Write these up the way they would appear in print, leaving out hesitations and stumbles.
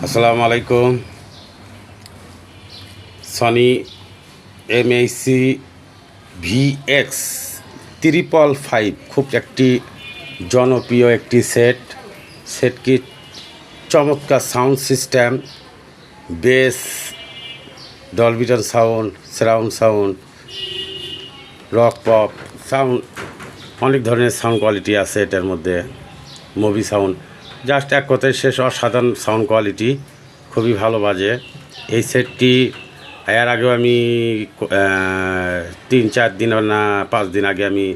আসসালামু আলাইকুম। Sony MAC VX 555 খুব একটি জনপ্রিয় একটি সেট কি চমৎকার sound system, base, Dolby sound, surround sound, rock pop sound, অনেক ধরনের সাউন্ড কোয়ালিটি আছে এটার মধ্যে। মুভি সাউন্ড, জাস্ট এক কথায় শেষ, অসাধারণ সাউন্ড কোয়ালিটি, খুবই ভালো বাজে এই সেটটি। এর আগেও আমি 3-4 দিন না 5 দিন আগে আমি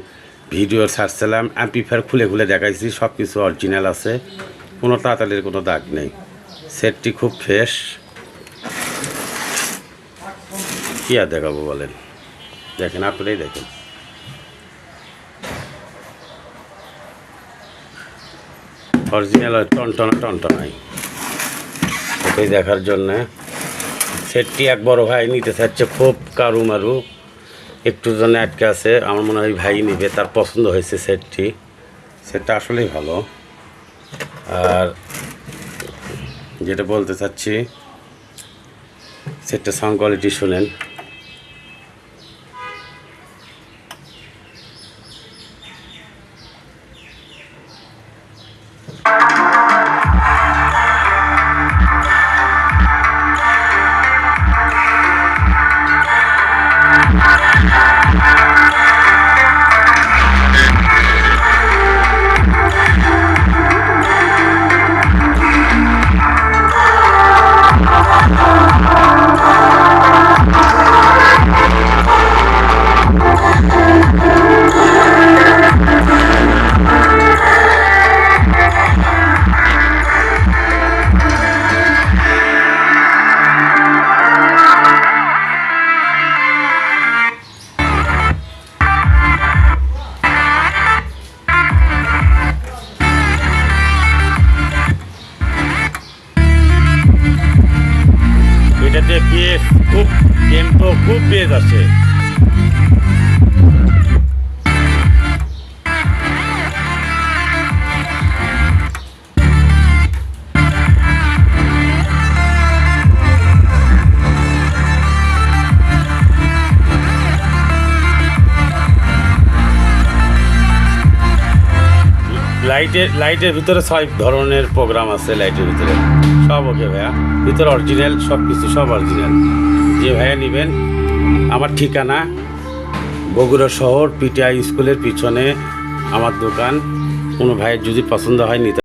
ভিডিও ছাড়ছিলাম, অ্যাম্পিফায়ার খুলে খুলে দেখাইছি, সব কিছু অরিজিনাল আছে, কোনো তাড়াতাড়ির কোনো দাগ নেই। সেটটি খুব ফ্রেশ, কী আর দেখাবো বলেন, দেখেন, আপনারাই দেখেন। অরিজিনাল টনটনাই এটাই দেখার জন্যে। সেটটি এক বড় ভাই নিতে চাচ্ছে, খুব কারু মারু, একটু জন্য আটকে আছে, আমার মনে হয় ভাই নিবে, তার পছন্দ হয়েছে সেটটা আসলেই ভালো। আর যেটা বলতে চাচ্ছি, সেটটা সাউন্ড কোয়ালিটি শুনেন। এটাতে বেস খুব, টেম্পো খুব বেস আছে। লাইটের ভিতরে 6 ধরনের প্রোগ্রাম আছে, লাইটের ভিতরে সব ওকে ভাইয়া, ভিতরে অরিজিনাল, সব কিছু সব অরিজিনাল। যে ভাইয়া নেবেন, আমার ঠিকানা বগুড়া শহর, পিটিআই স্কুলের পিছনে আমার দোকান। কোনো ভাইয়ের যদি পছন্দ হয় নিতে